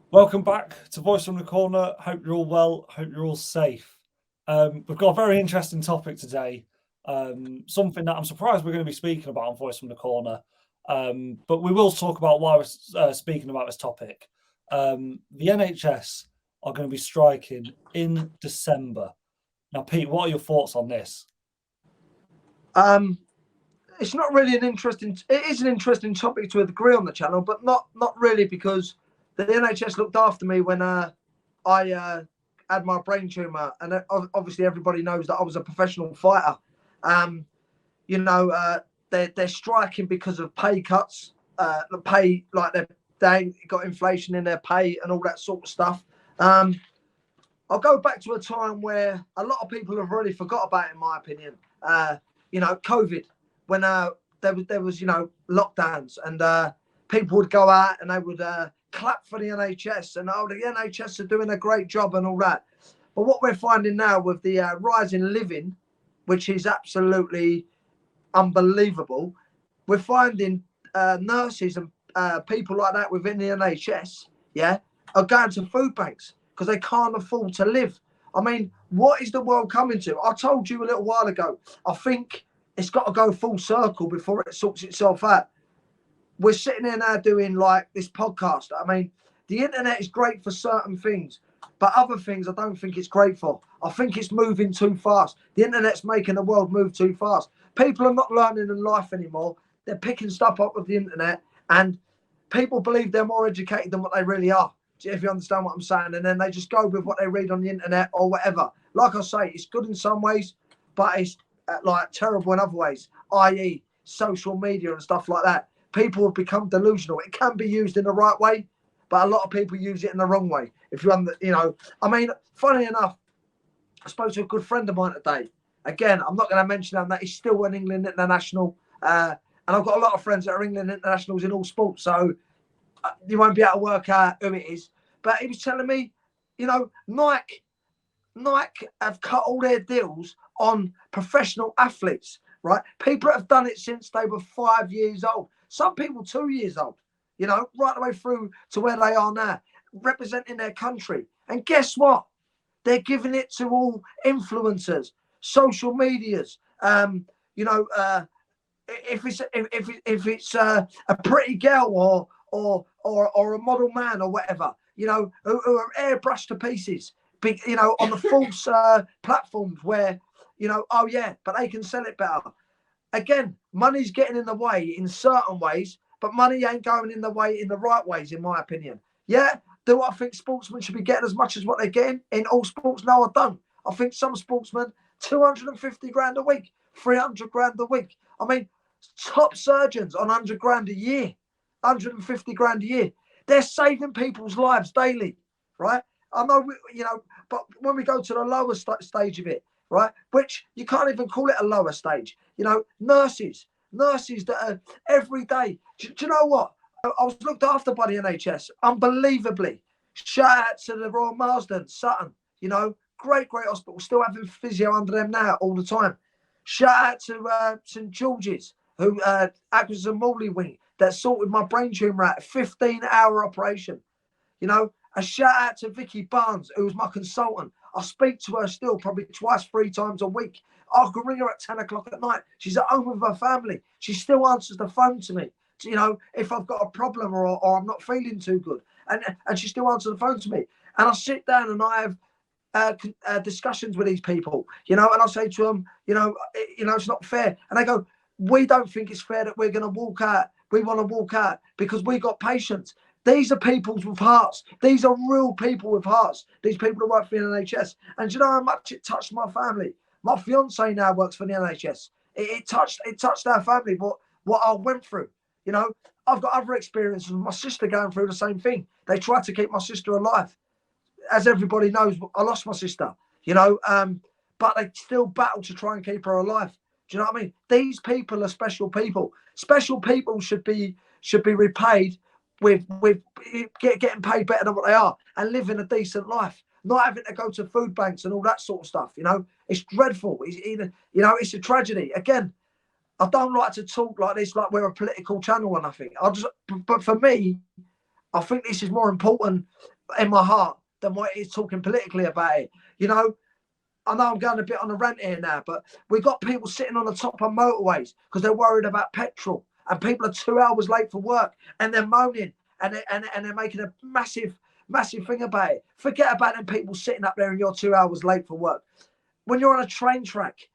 Welcome back to Voice from the Corner. Hope you're all well. Hope you're all safe. We've got a very interesting topic today. Something that I'm surprised we're going to be speaking about on Voice from the Corner. But we will talk about why we're speaking about this topic. The NHS are going to be striking in December. Now, Pete, what are your thoughts on this? It's not really an interesting. It is an interesting topic to a degree on the channel, but not really because the NHS looked after me when I had my brain tumor, and obviously everybody knows that I was a professional fighter. Um, you know, they're striking because of pay cuts, the pay like they ain't got inflation in their pay and all that sort of stuff. I'll go back to a time where a lot of people have already forgot about, in my opinion. COVID, when there was lockdowns, and people would go out and they would clap for the NHS and the NHS are doing a great job and all that. But what we're finding now with the rise in living, which is absolutely unbelievable, we're finding nurses and people like that within the NHS, yeah, are going to food banks because they can't afford to live. I mean, what is the world coming to? I told you a little while ago, I think it's got to go full circle before it sorts itself out. We're sitting here now doing like this podcast. I mean, the internet is great for certain things, but other things I don't think it's great for. I think it's moving too fast. The internet's making the world move too fast. People are not learning in life anymore. They're picking stuff up with the internet, and people believe they're more educated than what they really are. If you understand what I'm saying, and then they just go with what they read on the internet or whatever. Like I say, it's good in some ways, but it's like terrible in other ways, i.e., social media and stuff like that. People have become delusional. It can be used in the right way, but a lot of people use it in the wrong way. If you I mean, funny enough, I spoke to a good friend of mine today. Again, I'm not going to mention him, that he's still an England international, and I've got a lot of friends that are England internationals in all sports, so you won't be able to work out who it is. But he was telling me, Nike have cut all their deals on professional athletes, right? People that have done it since they were 5 years old. Some people 2 years old, right the way through to where they are now, representing their country. And guess what? They're giving it to all influencers, social medias. If it's a pretty girl or a model man or whatever, who are airbrushed to pieces, on the false platforms where, oh yeah, but they can sell it better. Again, money's getting in the way in certain ways, but money ain't going in the way in the right ways, in my opinion. Yeah, do I think sportsmen should be getting as much as what they're getting in all sports? No, I don't. I think some sportsmen, 250 grand a week, 300 grand a week. I mean, top surgeons on 100 grand a year, 150 grand a year. They're saving people's lives daily, right? I know, but when we go to the lower stage of it, right, which you can't even call it a lower stage, nurses that are every day. Do you know what? I was looked after by the NHS, unbelievably. Shout out to the Royal Marsden, Sutton, great hospital, still having physio under them now all the time. Shout out to St George's, who acted as a Morley wing that sorted my brain tumour out, a 15-hour operation. A shout out to Vicky Barnes, who was my consultant. I speak to her still probably twice, 3 times a week. I can ring her at 10 o'clock at night. She's at home with her family. She still answers the phone to me, if I've got a problem or I'm not feeling too good. And she still answers the phone to me. And I sit down and I have discussions with these people, and I say to them, it's not fair. And they go, we don't think it's fair that we're going to walk out. We want to walk out because we got patients. These are people with hearts. These are real people with hearts. These people who work for the NHS. And do you know how much it touched my family? My fiance now works for the NHS. It touched our family, what I went through. I've got other experiences with my sister going through the same thing. They tried to keep my sister alive. As everybody knows, I lost my sister, but they still battle to try and keep her alive. Do you know what I mean? These people are special people. Special people should be repaid with getting paid better than what they are and living a decent life, not having to go to food banks and all that sort of stuff. It's dreadful. It's a tragedy. Again, I don't like to talk like this, like we're a political channel or nothing. But for me, I think this is more important in my heart than what it is talking politically about it. You know, I know I'm going a bit on a rant here now, but we've got people sitting on the top of motorways because they're worried about petrol, and people are 2 hours late for work, and they're moaning, and they're making a massive thing about it. Forget about them people sitting up there and you're 2 hours late for work. When you're on a train track,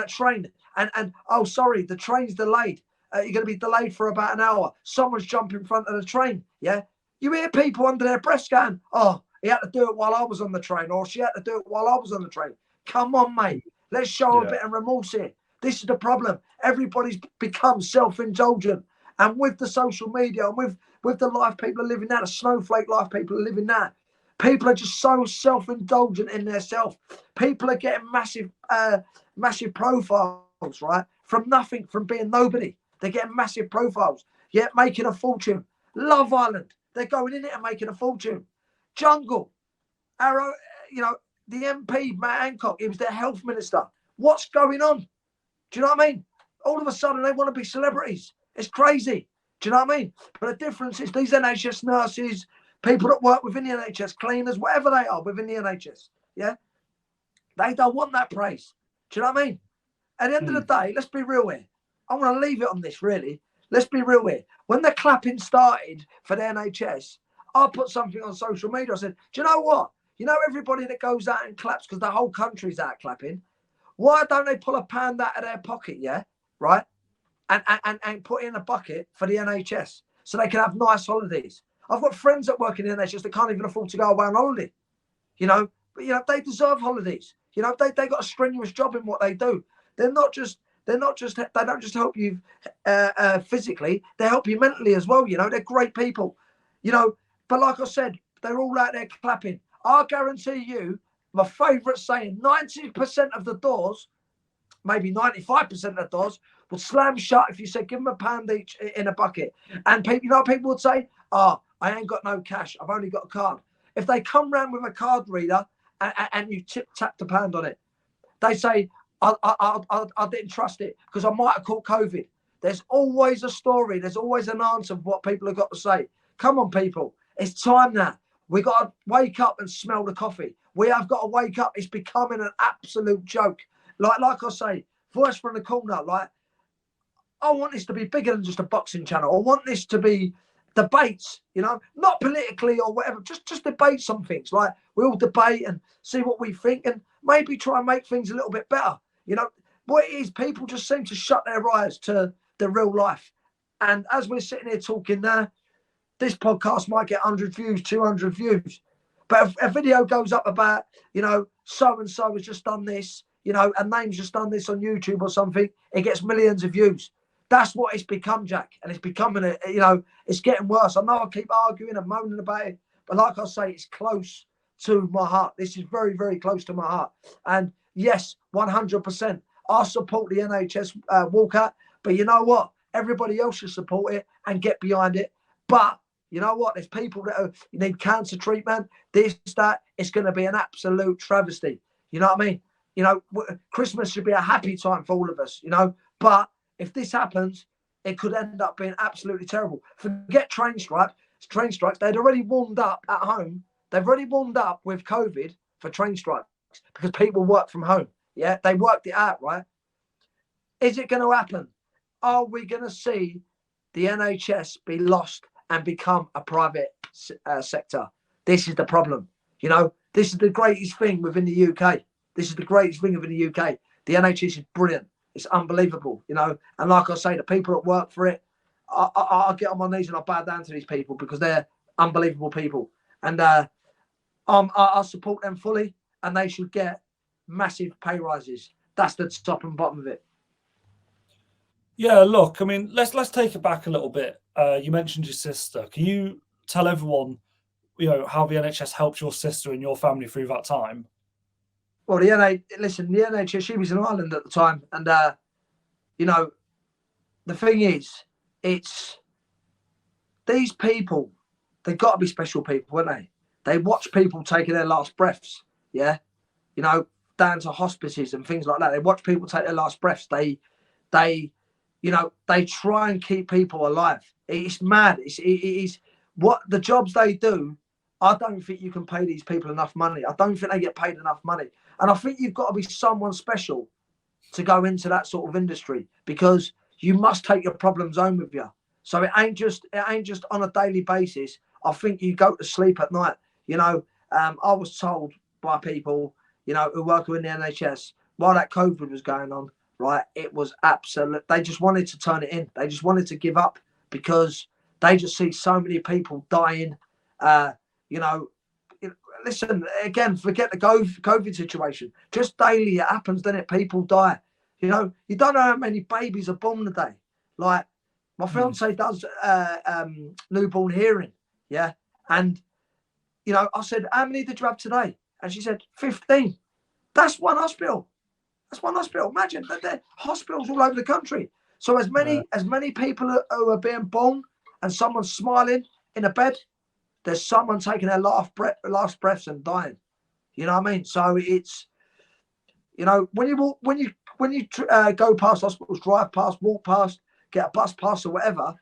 train, and oh, sorry, the train's delayed. You're going to be delayed for about an hour. Someone's jumped in front of the train. Yeah, you hear people under their breath going, "Oh, he had to do it while I was on the train," or "She had to do it while I was on the train." Come on, mate. Let's show a bit of remorse here. This is the problem. Everybody's become self-indulgent, and with the social media and with the life people are living now, the snowflake life people are living now, people are just so self-indulgent in their self. People are getting massive profiles, right? From nothing, from being nobody. They're getting massive profiles, yet making a fortune. Love Island, they're going in it and making a fortune. Jungle, Arrow, the MP, Matt Hancock, he was their health minister. What's going on? Do you know what I mean? All of a sudden, they want to be celebrities. It's crazy. Do you know what I mean? But the difference is these NHS nurses, people that work within the NHS, cleaners, whatever they are within the NHS, yeah, they don't want that praise. Do you know what I mean? At the end of the day, let's be real here. I want to leave it on this, really. Let's be real here. When the clapping started for the NHS, I put something on social media. I said, do you know what? You know, everybody that goes out and claps because the whole country's out clapping. Why don't they pull a pound out of their pocket, yeah, right, and put it in a bucket for the NHS so they can have nice holidays? I've got friends that work in the NHS that can't even afford to go away on holiday, but they deserve holidays. They got a strenuous job in what they do. They don't just help you physically, they help you mentally as well. They're great people, but like I said, they're all out there clapping. I guarantee you, my favourite saying, 90% of the doors, maybe 95% of the doors, will slam shut if you said, give them a pound each in a bucket. And people would say, I ain't got no cash, I've only got a card. If they come round with a card reader and you tap the pound on it, they say, I didn't trust it because I might have caught COVID. There's always a story. There's always an answer of what people have got to say. Come on, people. It's time now. We got to wake up and smell the coffee. We have got to wake up. It's becoming an absolute joke. Like I say, Voice from the Corner. Like, I want this to be bigger than just a boxing channel. I want this to be debates, not politically or whatever. Just debate some things. Like, we all debate and see what we think and maybe try and make things a little bit better. What it is, people just seem to shut their eyes to the real life. And as we're sitting here talking now, this podcast might get 100 views, 200 views. But if a video goes up about, so-and-so has just done this, a name's just done this on YouTube or something, it gets millions of views. That's what it's become, Jack. And it's becoming, it's getting worse. I know I keep arguing and moaning about it, but like I say, it's close to my heart. This is very, very close to my heart. And yes, 100%, I support the NHS walkout. But you know what? Everybody else should support it and get behind it. But you know what? There's people that need cancer treatment, this, that. It's going to be an absolute travesty. You know what I mean? Christmas should be a happy time for all of us, But if this happens, it could end up being absolutely terrible. Forget train strikes. They'd already warmed up at home. They've already warmed up with COVID for train strikes because people work from home. Yeah, they worked it out, right? Is it going to happen? Are we going to see the NHS be lost and become a private sector? This is the problem. This is the greatest thing within the UK. This is the greatest thing within the UK. The NHS is brilliant. It's unbelievable, And like I say, the people that work for it, I get on my knees and I bow down to these people because they're unbelievable people. And I support them fully, and they should get massive pay rises. That's the top and bottom of it. Yeah, look, I mean, let's take it back a little bit. You mentioned your sister. Can you tell everyone, how the NHS helped your sister and your family through that time? Well, the NHS, she was in Ireland at the time, and the thing is, it's these people. They've got to be special people, aren't they? They watch people taking their last breaths, yeah, down to hospices and things like that. They watch people take their last breaths. They try and keep people alive. It's mad. It is what the jobs they do I don't think you can pay these people enough money. I don't think they get paid enough money. And I think you've got to be someone special to go into that sort of industry, because you must take your problems home with you. So it ain't just on a daily basis. I think you go to sleep at night. You know, I was told by people, you know, who work in the NHS while that COVID was going on, right? It was absolute. They just wanted to turn it in. They just wanted to give up because they just see so many people dying. You know, listen, again, forget the COVID situation. Just daily it happens, doesn't it? People die. You know, you don't know how many babies are born a day. Like, my fiance does newborn hearing, yeah? And, you know, I said, how many did you have today? And she said, 15. That's one hospital. That's one hospital. Imagine that there are hospitals all over the country. So as many people who are being born and someone's smiling in a bed, there's someone taking their last breaths and dying. You know what I mean? So it's, you know, when you go past hospitals, drive past, walk past, get a bus pass or whatever,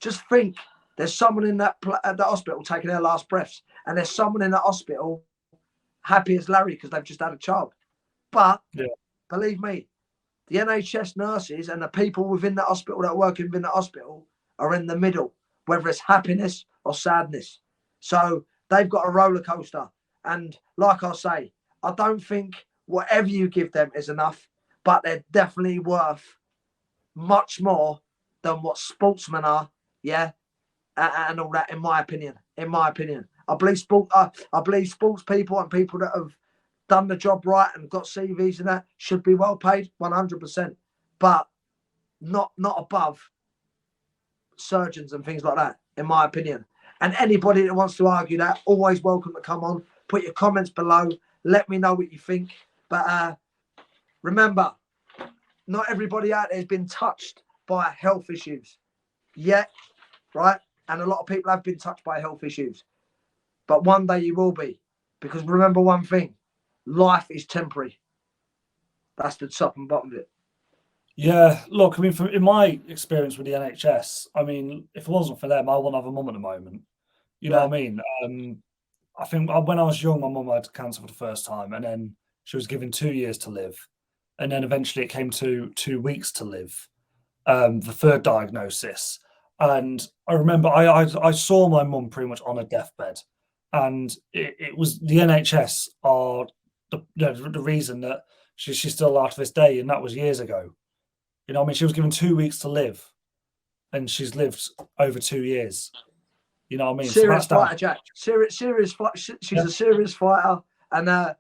just think there's someone in that hospital taking their last breaths, and there's someone in that hospital happy as Larry because they've just had a child. But believe me, the NHS nurses and the people within that hospital that work within that hospital are in the middle, whether it's happiness or sadness. So they've got a roller coaster. And like I say, I don't think whatever you give them is enough, but they're definitely worth much more than what sportsmen are, yeah, and all that. In my opinion, I believe sports people and people that have done the job right and got CVs and that should be well paid, 100%, but not above surgeons and things like that, in my opinion. And anybody that wants to argue that, always welcome to come on. Put your comments below. Let me know what you think. But remember, not everybody out there has been touched by health issues yet, right? And a lot of people have been touched by health issues. But one day you will be. Because remember one thing, life is temporary. That's the top and bottom of it. Yeah, look, I mean, in my experience with the NHS, I mean, if it wasn't for them, I wouldn't have a mum at the moment. You know what I mean? I think when I was young, my mum had cancer for the first time, and then she was given 2 years to live. And then eventually it came to 2 weeks to live, the third diagnosis. And I remember I saw my mum pretty much on a deathbed. And it was the NHS are the reason that she's still alive to this day. And that was years ago. You know what I mean? She was given 2 weeks to live, and she's lived over 2 years. You know what I mean? Serious fighter, Jack. Serious fight. She's a serious fighter, and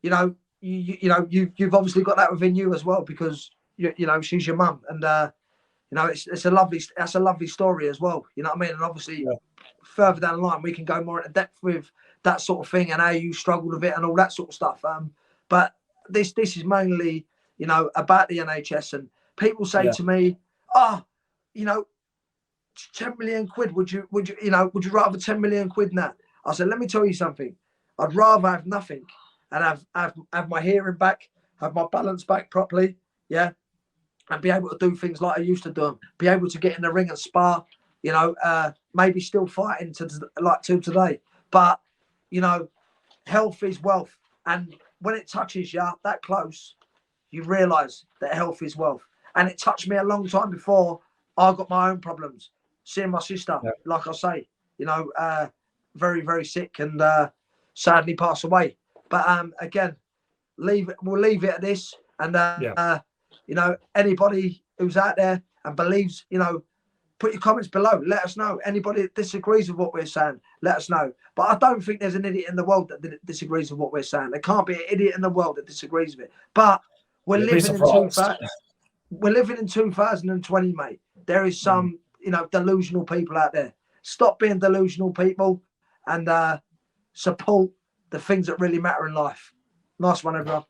you know, you've obviously got that within you as well, because you know she's your mum, and you know that's a lovely story as well. You know what I mean? And obviously, further down the line, we can go more into depth with that sort of thing and how you struggled with it and all that sort of stuff. But this is mainly, you know, about the NHS, and people say to me, "Oh, you know, 10 million quid, would you rather 10 million quid than that?" I said, let me tell you something. I'd rather have nothing and have my hearing back, have my balance back properly, yeah, and be able to do things like I used to do them, be able to get in the ring and spar, you know, maybe still fighting till today. But, you know, health is wealth. And when it touches you that close, you realise that health is wealth. And it touched me a long time before I got my own problems. Seeing my sister, like I say, you know, very, very sick and sadly passed away. But again, we'll leave it at this. And, you know, anybody who's out there and believes, you know, put your comments below. Let us know. Anybody that disagrees with what we're saying, let us know. But I don't think there's an idiot in the world that disagrees with what we're saying. There can't be an idiot in the world that disagrees with it. But we're living in 2020, mate. There is some, you know, delusional people out there. Stop being delusional, people, and support the things that really matter in life. Nice one, everyone.